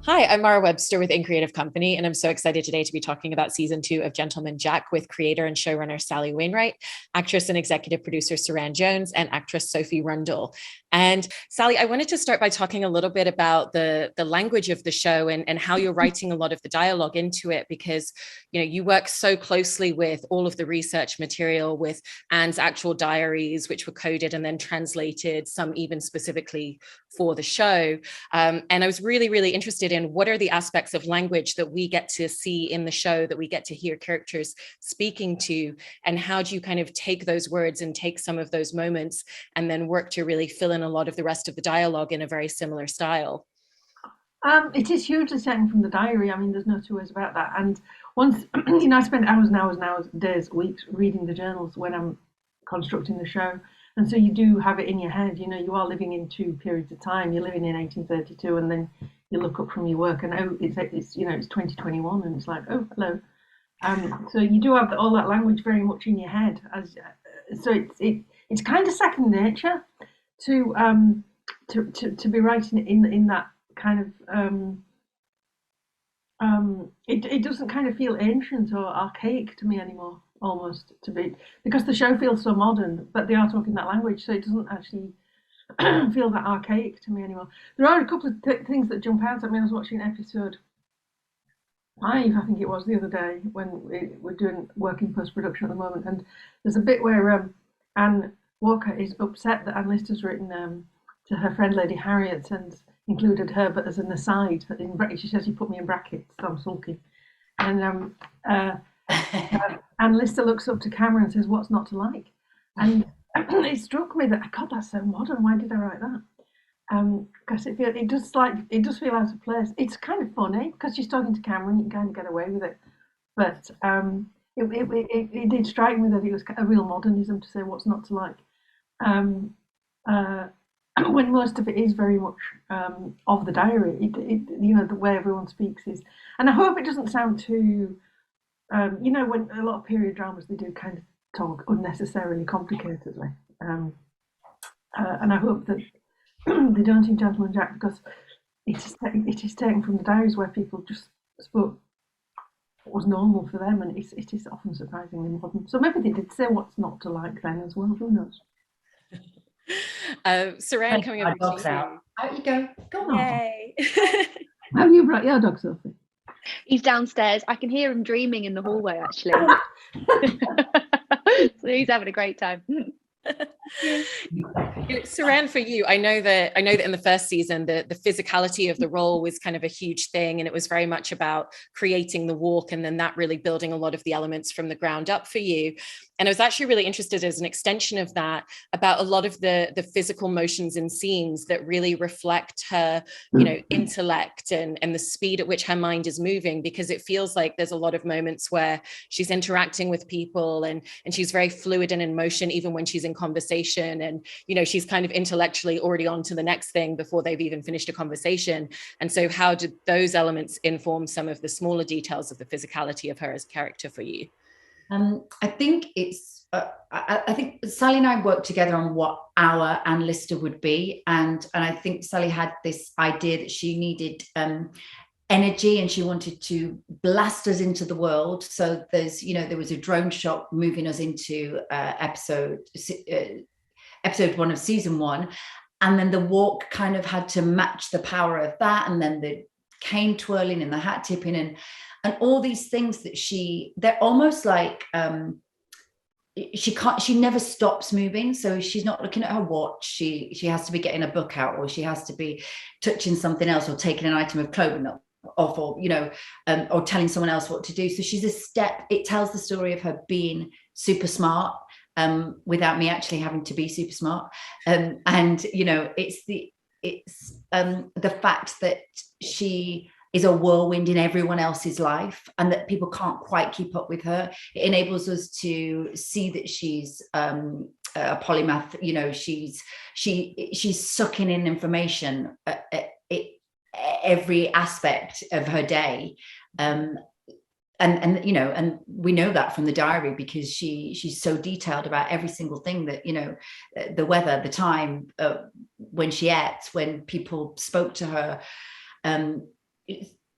Hi, I'm Mara Webster with In Creative Company, and I'm so excited today to be talking about season 2 of Gentleman Jack with creator and showrunner Sally Wainwright, actress and executive producer Suranne Jones, and actress Sophie Rundle. And Sally, I wanted to start by talking a little bit about the language of the show and how you're writing a lot of the dialogue into it, because you work so closely with all of the research material, with Anne's actual diaries, which were coded and then translated, some even specifically for the show. And I was really, really interested in what are the aspects of language that we get to see in the show, that we get to hear characters speaking to, and how do you kind of take those words and take some of those moments and then work to really fill in a lot of the rest of the dialogue in a very similar style? It is hugely taken from the diary. I mean, there's no two ways about that. And once, I spend hours and hours and hours, days, weeks reading the journals when I'm constructing the show. And so you do have it in your head. You are living in two periods of time. You're living in 1832, and then you look up from your work, and it's 2021, and it's like, oh, hello. So you do have all that language very much in your head. So it's kind of second nature to be writing in that kind of it doesn't kind of feel ancient or archaic to me anymore, almost, to be, because the show feels so modern, but they are talking that language, so it doesn't actually feel that archaic to me anymore. There are a couple of things that jump out at me. I was watching episode 5, I think it was, the other day, when we're doing work in post-production at the moment, and there's a bit where Anne Walker is upset that Anne Lister's written to her friend Lady Harriet and included her, but as an aside, she says, "You put me in brackets, so I'm sulky." And Anne Lister looks up to camera and says, "What's not to like?" And it struck me that, God, that's so modern. Why did I write that? Because it does feel out of place. It's kind of funny because she's talking to camera and you can kind of get away with it. But it did strike me that it was a real modernism to say what's not to like. When most of it is very much of the diary, the way everyone speaks is, and I hope it doesn't sound too, when a lot of period dramas, they do kind of talk unnecessarily complicatedly, and I hope that they don't in Gentleman Jack, because it is taken from the diaries where people just spoke what was normal for them, and it is often surprisingly modern. So maybe they did say what's not to like then as well. Who knows? Suranne, coming over to you. Out you go. Go on. Yay. Have you brought your dog, Sophie? He's downstairs. I can hear him dreaming in the hallway, actually. So he's having a great time. Suranne, for you, I know that in the first season the physicality of the role was kind of a huge thing, and it was very much about creating the walk and then that really building a lot of the elements from the ground up for you. And I was actually really interested, as an extension of that, about a lot of the physical motions and scenes that really reflect her, intellect and the speed at which her mind is moving, because it feels like there's a lot of moments where she's interacting with people and she's very fluid and in motion, even when she's in conversation. And, she's kind of intellectually already on to the next thing before they've even finished a conversation. And so how did those elements inform some of the smaller details of the physicality of her as a character for you? I think it's. I think Sally and I worked together on what our Anne Lister would be, and I think Sally had this idea that she needed energy, and she wanted to blast us into the world. So there was a drone shot moving us into episode 1 of season 1, and then the walk kind of had to match the power of that, and then the cane twirling and the hat tipping and all these things that they're almost like she never stops moving. So she's not looking at her watch. She has to be getting a book out, or she has to be touching something else, or taking an item of clothing off, or or telling someone else what to do. So she's a step. It tells the story of her being super smart, without me actually having to be super smart. And it's the fact that she is a whirlwind in everyone else's life, and that people can't quite keep up with her. It enables us to see that she's a polymath. She's sucking in information at every aspect of her day, and we know that from the diary, because she's so detailed about every single thing, that the weather, the time, when she ate, when people spoke to her.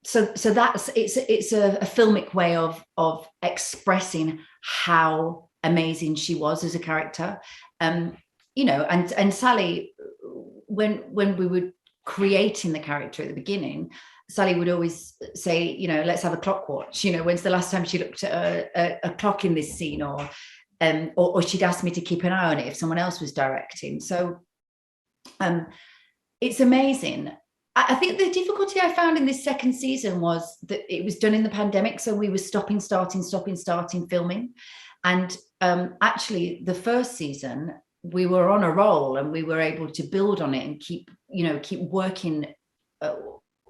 so that's it's a filmic way of expressing how amazing she was as a character. You know, and Sally, when we were creating the character at the beginning, Sally would always say, you know, let's have a clock watch. You know, when's the last time she looked at a clock in this scene, or she'd ask me to keep an eye on it if someone else was directing. So it's amazing. I think the difficulty I found in this second season was that it was done in the pandemic, so we were stopping, starting filming. And actually, the first season, we were on a roll, and we were able to build on it and keep working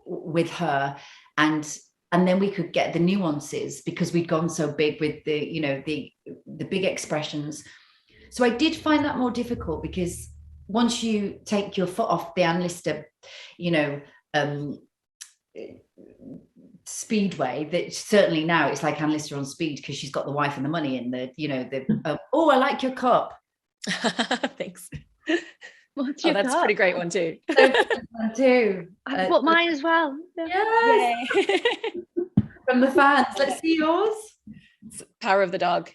with her, and then we could get the nuances because we'd gone so big with the big expressions. So I did find that more difficult, because once you take your foot off the Anne Lister, speedway, that certainly now it's like Anne Lister on speed, because she's got the wife and the money and oh, I like your cup. Thanks. What's your that's cup? a pretty great one too. I've got mine as well. Yes. From the fans. Let's see yours. It's Power of the Dog.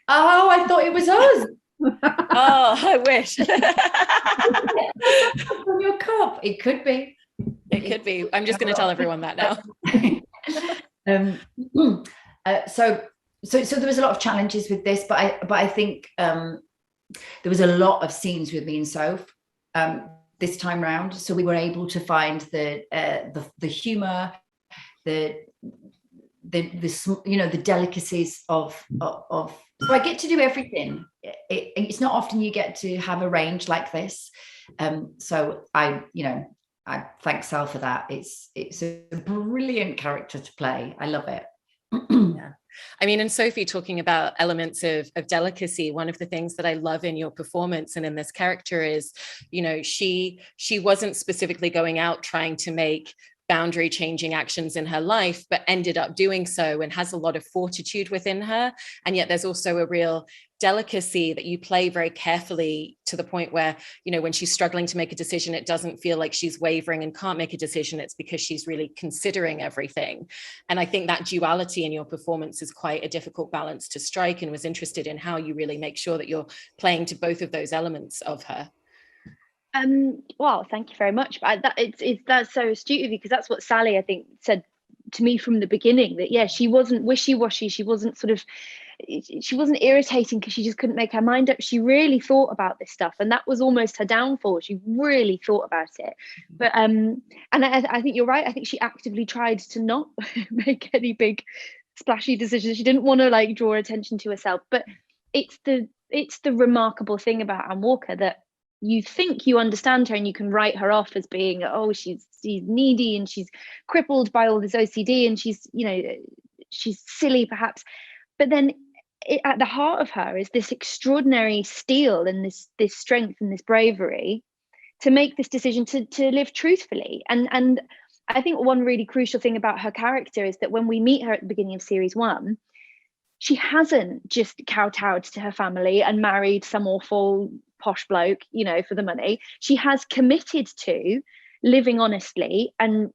Oh, I thought it was us. Oh, I wish. From your cup. It could be. It could be. I'm just going to tell everyone that now. So there was a lot of challenges with this, but I think there was a lot of scenes with me and Soph this time round. So we were able to find the humor, the delicacies of. So I get to do everything. It's not often you get to have a range like this. So I thank Sal for that. It's a brilliant character to play. I love it. Yeah. I mean, and Sophie, talking about elements of delicacy, one of the things that I love in your performance and in this character is, she wasn't specifically going out trying to make boundary changing actions in her life, but ended up doing so, and has a lot of fortitude within her. And yet there's also a real delicacy that you play very carefully, to the point where, when she's struggling to make a decision, it doesn't feel like she's wavering and can't make a decision. It's because she's really considering everything. And I think that duality in your performance is quite a difficult balance to strike, and was interested in how you really make sure that you're playing to both of those elements of her. Well, thank you very much. That's so astute of you, because that's what Sally, I think, said to me from the beginning, that she wasn't wishy-washy, she wasn't irritating because she just couldn't make her mind up. She really thought about this stuff, and that was almost her downfall. She really thought about it. But and I think you're right. I think she actively tried to not make any big splashy decisions. She didn't want to draw attention to herself. But it's the remarkable thing about Anne Walker, that you think you understand her and you can write her off as being, oh, she's needy and she's crippled by all this OCD and she's silly perhaps. But then at the heart of her is this extraordinary steel and this strength and this bravery to make this decision to live truthfully. And I think one really crucial thing about her character is that when we meet her at the beginning of series 1, she hasn't just kowtowed to her family and married some awful posh bloke, for the money. She has committed to living honestly and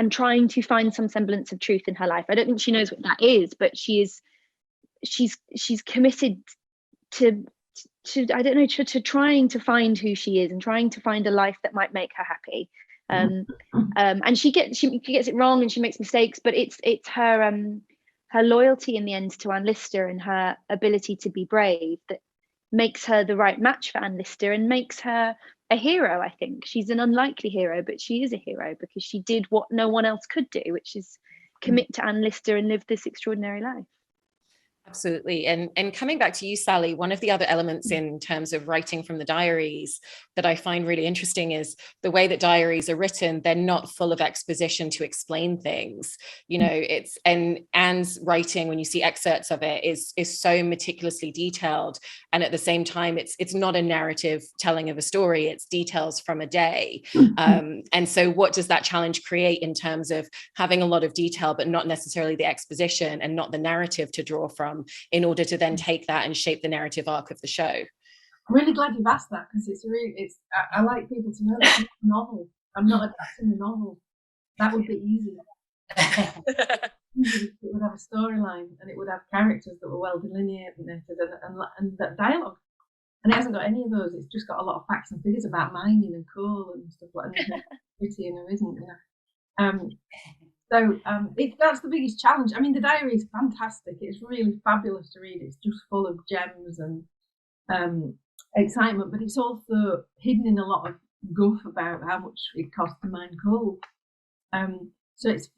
trying to find some semblance of truth in her life. I don't think she knows what that is, but she's committed to I don't know, to trying to find who she is and trying to find a life that might make her happy. And she gets it wrong and she makes mistakes, but it's her loyalty in the end to Anne Lister and her ability to be brave that makes her the right match for Anne Lister and makes her a hero. I think she's an unlikely hero, but she is a hero because she did what no one else could do, which is commit to Anne Lister and live this extraordinary life. Absolutely. And coming back to you, Sally, one of the other elements in terms of writing from the diaries that I find really interesting is the way that diaries are written. They're not full of exposition to explain things. And Anne's writing, when you see excerpts of it, is so meticulously detailed. And at the same time, it's not a narrative telling of a story, it's details from a day. And so what does that challenge create in terms of having a lot of detail, but not necessarily the exposition and not the narrative to draw from, in order to then take that and shape the narrative arc of the show? I'm really glad you've asked that, because I like people to know that it's not a novel. I'm not adapting a novel. That would be easy. It would have a storyline, and it would have characters that were well delineated and that dialogue. And it hasn't got any of those. It's just got a lot of facts and figures about mining and coal and stuff like that. Pretty and there isn't. That's the biggest challenge. I mean, the diary is fantastic. It's really fabulous to read. It's just full of gems and excitement, but it's also hidden in a lot of guff about how much it costs to mine coal. So it's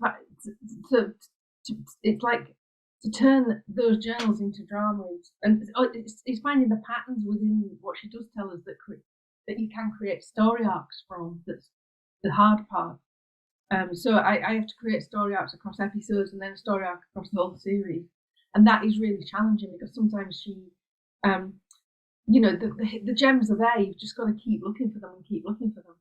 like to turn those journals into dramas, and it's finding the patterns within what she does tell us that you can create story arcs from. That's the hard part. So I have to create story arcs across episodes and then a story arc across the whole series, and that is really challenging because sometimes she, the gems are there. You've just got to keep looking for them and keep looking for them.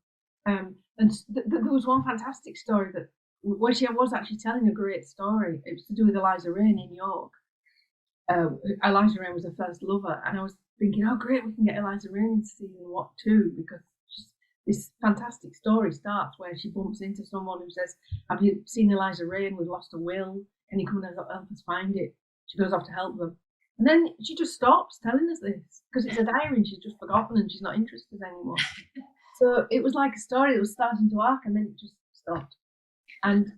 And there was one fantastic story that where she was actually telling a great story. It was to do with Eliza Rain in York. Eliza Rain was her first lover, and I was thinking, oh great, we can get Eliza Rain into season 2 because this fantastic story starts where she bumps into someone who says, have you seen Eliza Rain? We've lost a will. Can you come and help us find it? She goes off to help them. And then she just stops telling us this because it's a diary and she's just forgotten and she's not interested anymore. So it was like a story that was starting to arc and then it just stopped. And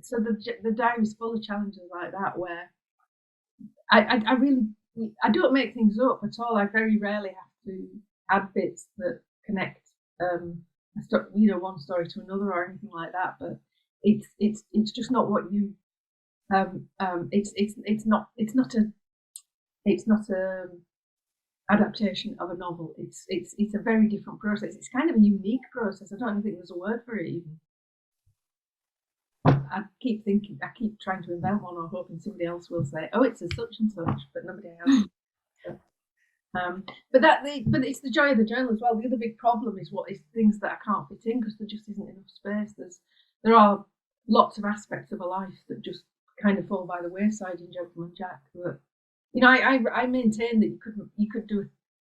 so the diary is full of challenges like that where I don't make things up at all. I very rarely have to add bits that connect one story to another or anything like that, but it's just not what you it's not a adaptation of a novel. It's a very different process. It's kind of a unique process. I don't even think there's a word for it even. I keep trying to invent one or hoping somebody else will say, oh, it's a such and such, but nobody has. But it's the joy of the journal as well. The other big problem is things that I can't fit in because there just isn't enough space. There are lots of aspects of a life that just kind of fall by the wayside in Gentleman Jack. But I maintain that you could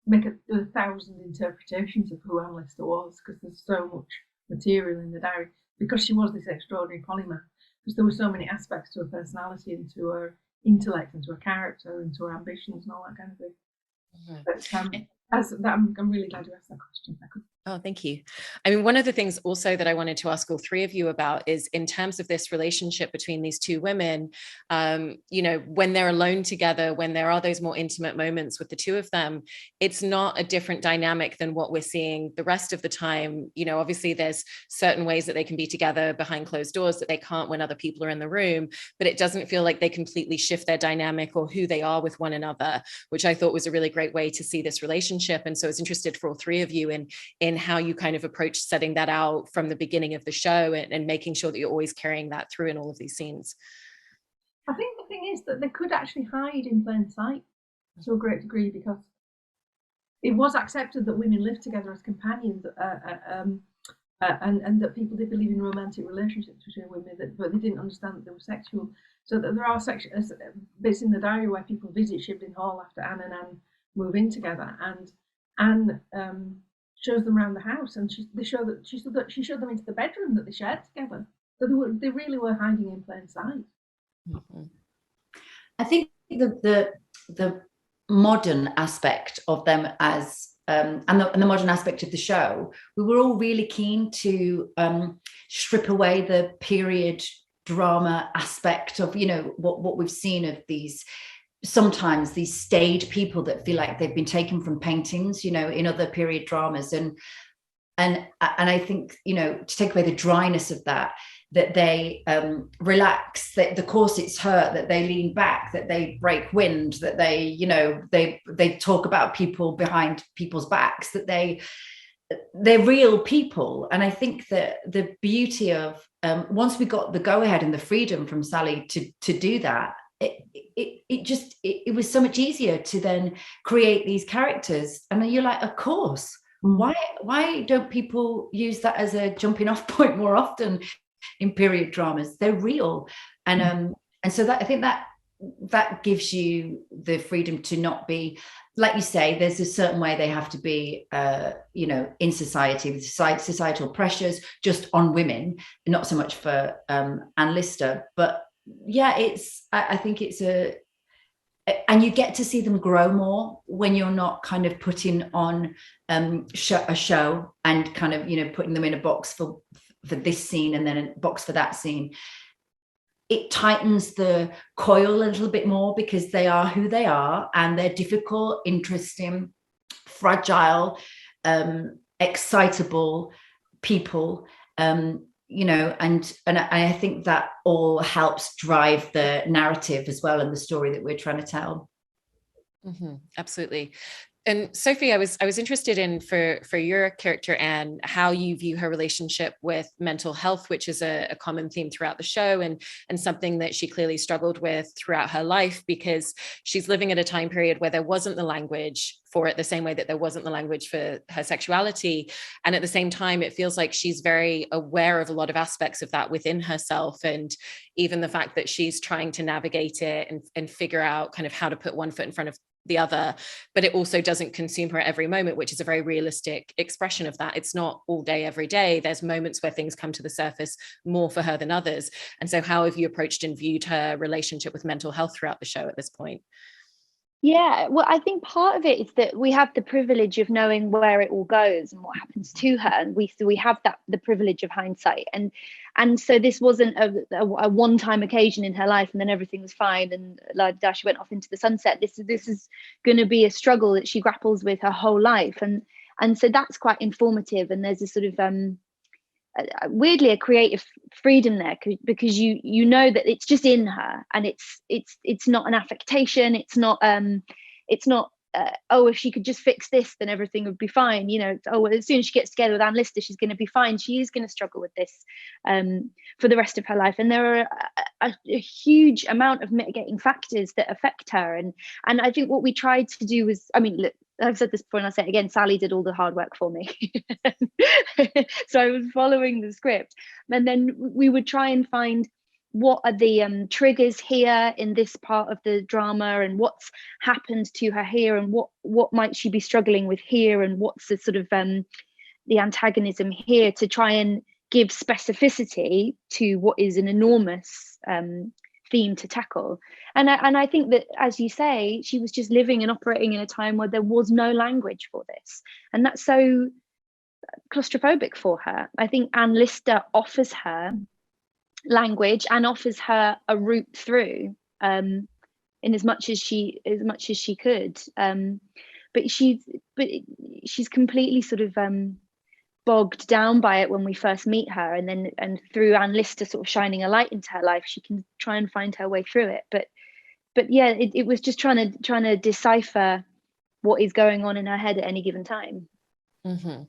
make 1,000 interpretations of who Anne Lister was because there's so much material in the diary because she was this extraordinary polymath. Because there were so many aspects to her personality and to her intellect and to her character and to her ambitions and all that kind of thing. But I'm really glad you asked that question. Oh, thank you. I mean, one of the things also that I wanted to ask all three of you about is in terms of this relationship between these two women, when they're alone together, when there are those more intimate moments with the two of them, it's not a different dynamic than what we're seeing the rest of the time. Obviously there's certain ways that they can be together behind closed doors that they can't when other people are in the room, but it doesn't feel like they completely shift their dynamic or who they are with one another, which I thought was a really great way to see this relationship. And so I was interested for all three of you in how you kind of approach setting that out from the beginning of the show and making sure that you're always carrying that through in all of these scenes. I think the thing is that they could actually hide in plain sight to a great degree because it was accepted that women lived together as companions and that people did believe in romantic relationships between women, but they didn't understand that they were sexual. So that there are bits in the diary where people visit Shibden Hall after Anne and Anne move in together, and Anne shows them around the house, and she showed them into the bedroom that they shared together. So they really were hiding in plain sight. Mm-hmm. I think the modern aspect of them as and the modern aspect of the show, we were all really keen to strip away the period drama aspect of what we've seen of sometimes these staid people that feel like they've been taken from paintings, in other period dramas. And I think, to take away the dryness of that they relax, that the corsets hurt, that they lean back, that they break wind, that they talk about people behind people's backs, that they're real people. And I think that the beauty of once we got the go-ahead and the freedom from Sally to do that, it was so much easier to then create these characters. And then you're like, of course, why don't people use that as a jumping off point more often in period dramas? They're real. And so that I think that gives you the freedom to not be like you say, there's a certain way they have to be, you know, in society with societal pressures just on women, not so much for Anne Lister. But yeah, I think it's and you get to see them grow more when you're not kind of putting on a show and kind of, you know, putting them in a box for this scene and then a box for that scene. It tightens the coil a little bit more because they are who they are, and they're difficult, interesting, fragile, excitable people, you know, and I think that all helps drive the narrative as well and the story that we're trying to tell. Mm-hmm, absolutely. And Sophie, I was interested in for your character Anne, how you view her relationship with mental health, which is a common theme throughout the show, and something that she clearly struggled with throughout her life, because she's living at a time period where there wasn't the language for it the same way that there wasn't the language for her sexuality. And at the same time, it feels like she's very aware of a lot of aspects of that within herself. And even the fact that she's trying to navigate it and figure out kind of how to put one foot in front of the other, but it also doesn't consume her at every moment, which is a very realistic expression of that. It's not all day, every day. There's moments where things come to the surface more for her than others. And so how have you approached and viewed her relationship with mental health throughout the show at this point? Yeah, well, I think part of it is that we have the privilege of knowing where it all goes and what happens to her, and we have that the privilege of hindsight, and so this wasn't a one-time occasion in her life, and then everything was fine, and like she went off into the sunset. This is going to be a struggle that she grapples with her whole life, and so that's quite informative. And there's a sort of weirdly a creative freedom there, because you know that it's just in her, and it's not an affectation. It's not oh, if she could just fix this, then everything would be fine. You know, oh, well, as soon as she gets together with Anne Lister, she's going to be fine. She is going to struggle with this for the rest of her life, and there are a huge amount of mitigating factors that affect her. And I think what we tried to do was, I mean, look, I've said this before and I'll say it again, Sally did all the hard work for me. So I was following the script, and then we would try and find what are the triggers here in this part of the drama, and what's happened to her here, and what might she be struggling with here, and what's the sort of the antagonism here, to try and give specificity to what is an enormous theme to tackle. And I think that, as you say, she was just living and operating in a time where there was no language for this, and that's so claustrophobic for her. I think Anne Lister offers her language and offers her a route through, in as much as she could, but she's completely sort of bogged down by it when we first meet her, and through Anne Lister sort of shining a light into her life, she can try and find her way through it. But yeah, it was just trying to decipher what is going on in her head at any given time. Mm-hmm.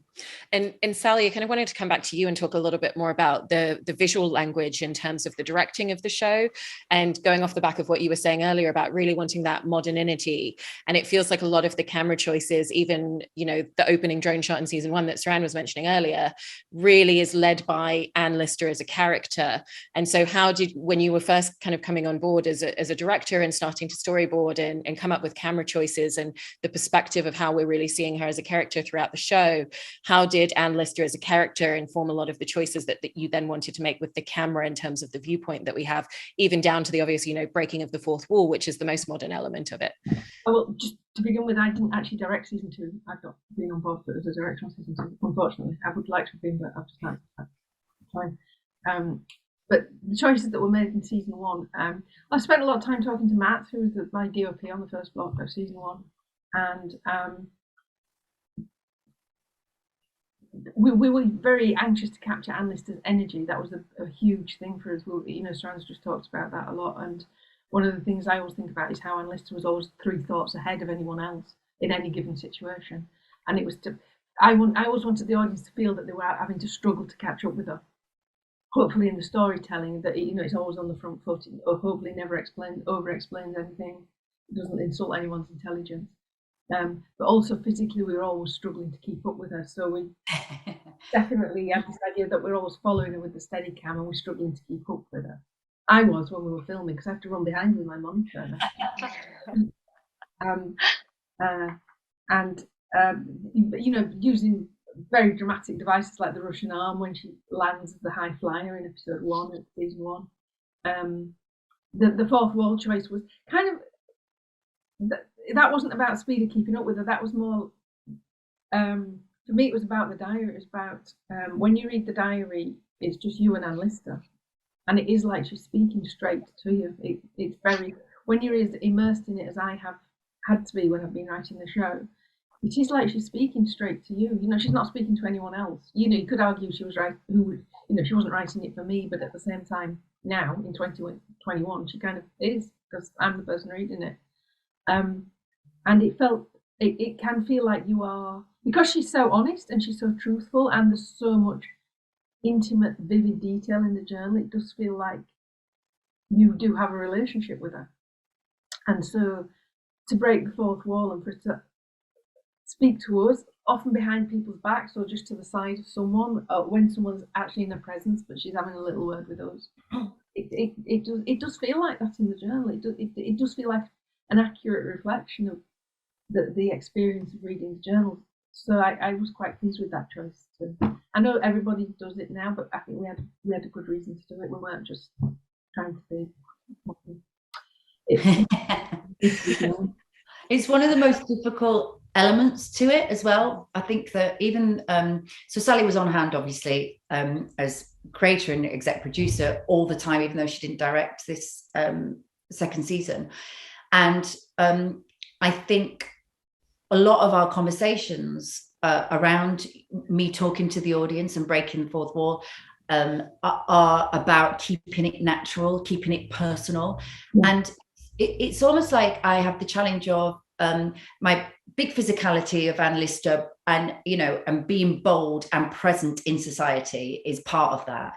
And Sally, I kind of wanted to come back to you and talk a little bit more about the visual language in terms of the directing of the show, and going off the back of what you were saying earlier about really wanting that modernity. And it feels like a lot of the camera choices, even, you know, the opening drone shot in season 1 that Suranne was mentioning earlier, really is led by Anne Lister as a character. And so how did, when you were first kind of coming on board as a director and starting to storyboard and come up with camera choices and the perspective of how we're really seeing her as a character throughout the show, how did Anne Lister as a character inform a lot of the choices that you then wanted to make with the camera in terms of the viewpoint that we have, even down to the obvious, you know, breaking of the fourth wall, which is the most modern element of it? Well, just to begin with, I didn't actually direct season 2. I've not been on board as a director on season 2, unfortunately. I would like to have been, but I've just not time. But the choices that were made in season 1, I spent a lot of time talking to Matt, who was my DOP on the first block of season 1, and we were very anxious to capture Anne Lister's energy. That was a huge thing for us. You know, Suranne's just talked about that a lot, and one of the things I always think about is how Anne Lister was always 3 thoughts ahead of anyone else in any given situation, and it was I always wanted the audience to feel that they were having to struggle to catch up with her. Hopefully, in the storytelling, that, you know, it's always on the front foot, or hopefully never over explains anything, it doesn't insult anyone's intelligence. But also physically, we were always struggling to keep up with her. So we definitely have this idea that we're always following her with the steady cam, and we're struggling to keep up with her. I was when we were filming, because I have to run behind with my monitor. and you know, using very dramatic devices like the Russian arm when she lands as the high flyer in episode 1 of season 1. The fourth wall choice was kind of that wasn't about speed of keeping up with her. That was more for me. It was about the diary. It was about when you read the diary, it's just you and Anne Lister, and it is like she's speaking straight to you. It's very, when you're as immersed in it as I have had to be when I've been writing the show, it is like she's speaking straight to you. You know, she's not speaking to anyone else. You know, you could argue she was right. You know, she wasn't writing it for me, but at the same time, now in 2021, she kind of is, because I'm the person reading it. And it can feel like you are, because she's so honest and she's so truthful, and there's so much intimate, vivid detail in the journal. It does feel like you do have a relationship with her. And so to break the fourth wall and for it to speak to us, often behind people's backs or just to the side of someone, when someone's actually in her presence, but she's having a little word with us. It does feel like that in the journal. It does feel like an accurate reflection of the experience of reading the journal. So I was quite pleased with that choice too. I know everybody does it now, but I think we had a good reason to do it. We weren't just trying to be. It's one of the most difficult elements to it as well. I think that even so Sally was on hand, obviously, as creator and exec producer all the time, even though she didn't direct this second season. And I think a lot of our conversations around me talking to the audience and breaking the fourth wall are about keeping it natural, keeping it personal. And it's almost like I have the challenge of my big physicality of Anne Lister, and you know, and being bold and present in society is part of that.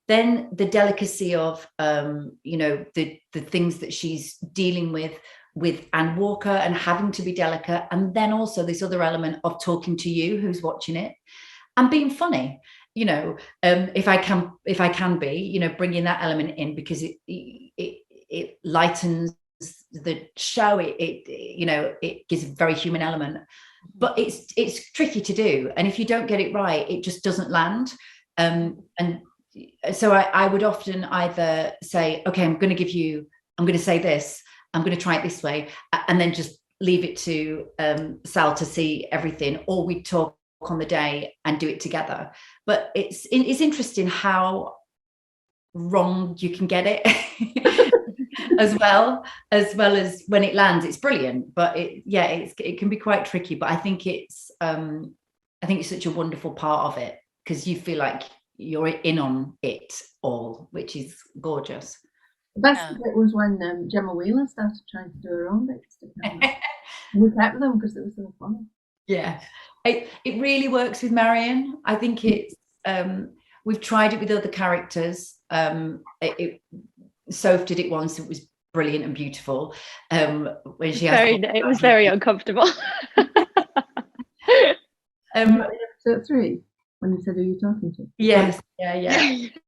Then the delicacy of you know, the things that she's dealing with Anne Walker and having to be delicate, and then also this other element of talking to you who's watching it and being funny, you know, if I can be, you know, bringing that element in, because it lightens the show. It you know, it gives a very human element, but it's tricky to do, and if you don't get it right, it just doesn't land. And so I would often either say, okay, I'm going to say this, I'm going to try it this way, and then just leave it to Sal to see everything, or we talk on the day and do it together. But it's interesting how wrong you can get it. as well as when it lands, it's brilliant, but it can be quite tricky. But I think it's such a wonderful part of it, because you feel like you're in on it all, which is gorgeous. The best bit was when Gemma Wheeler started trying to do her own bits. We kept them because it was so funny. Yeah, it really works with Marion. I think it's we've tried it with other characters. Soph did it once. It was brilliant and beautiful. When she it was very uncomfortable. Episode 3, when you said, "Who are you talking to?" Yes, yeah.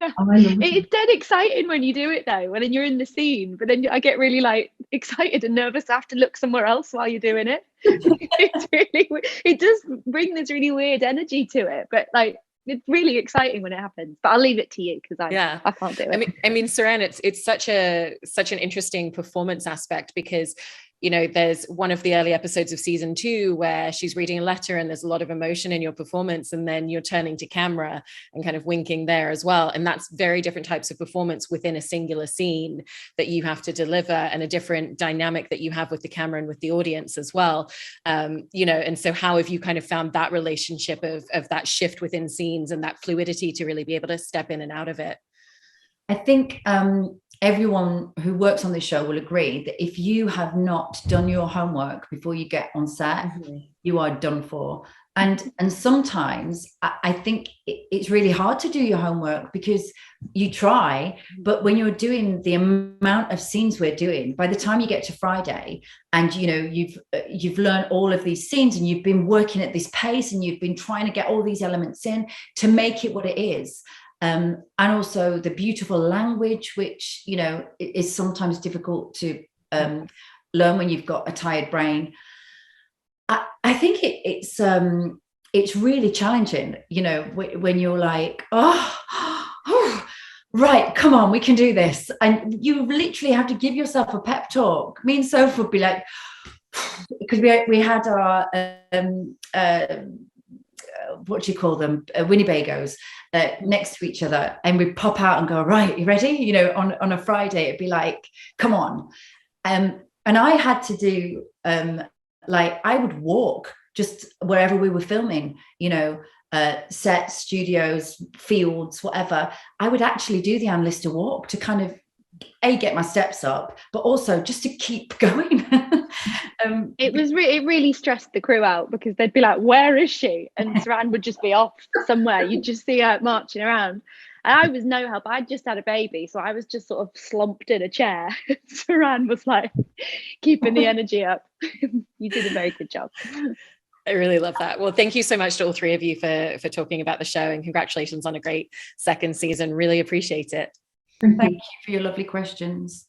It's dead exciting when you do it though, when you're in the scene. But then I get really like excited and nervous. I have to look somewhere else while you're doing it. It does bring this really weird energy to it, but like, it's really exciting when it happens. But I'll leave it to you, because I can't do it. I mean, Suranne, it's such an interesting performance aspect, because you know, there's one of the early episodes of season 2 where she's reading a letter and there's a lot of emotion in your performance, and then you're turning to camera and kind of winking there as well. And that's very different types of performance within a singular scene that you have to deliver, and a different dynamic that you have with the camera and with the audience as well. You know, and so how have you kind of found that relationship of that shift within scenes and that fluidity to really be able to step in and out of it? I think everyone who works on this show will agree that if you have not done your homework before you get on set, you are done for. And sometimes I think it's really hard to do your homework, because you try, but when you're doing the amount of scenes we're doing, by the time you get to Friday and you know you've learned all of these scenes, and you've been working at this pace, and you've been trying to get all these elements in to make it what it is. And also the beautiful language, which, you know, is sometimes difficult to learn when you've got a tired brain. I think it's really challenging, you know, when you're like, oh, right, come on, we can do this. And you literally have to give yourself a pep talk. Me and Soph would be like, because we had our what do you call them, Winnebagos next to each other, and we'd pop out and go, right, you ready? You know, on a Friday it'd be like, come on. And I had to do like, I would walk just wherever we were filming, you know, sets, studios, fields, whatever. I would actually do the Analista walk to kind of get my steps up, but also just to keep going. It really stressed the crew out, because they'd be like, where is she? And Suranne would just be off somewhere. You'd just see her marching around. And I was no help. I'd just had a baby, so I was just sort of slumped in a chair. Suranne was like keeping the energy up. You did a very good job. I really love that. Well, thank you so much to all three of you for talking about the show, and congratulations on a great second season. Really appreciate it. Thank you for your lovely questions.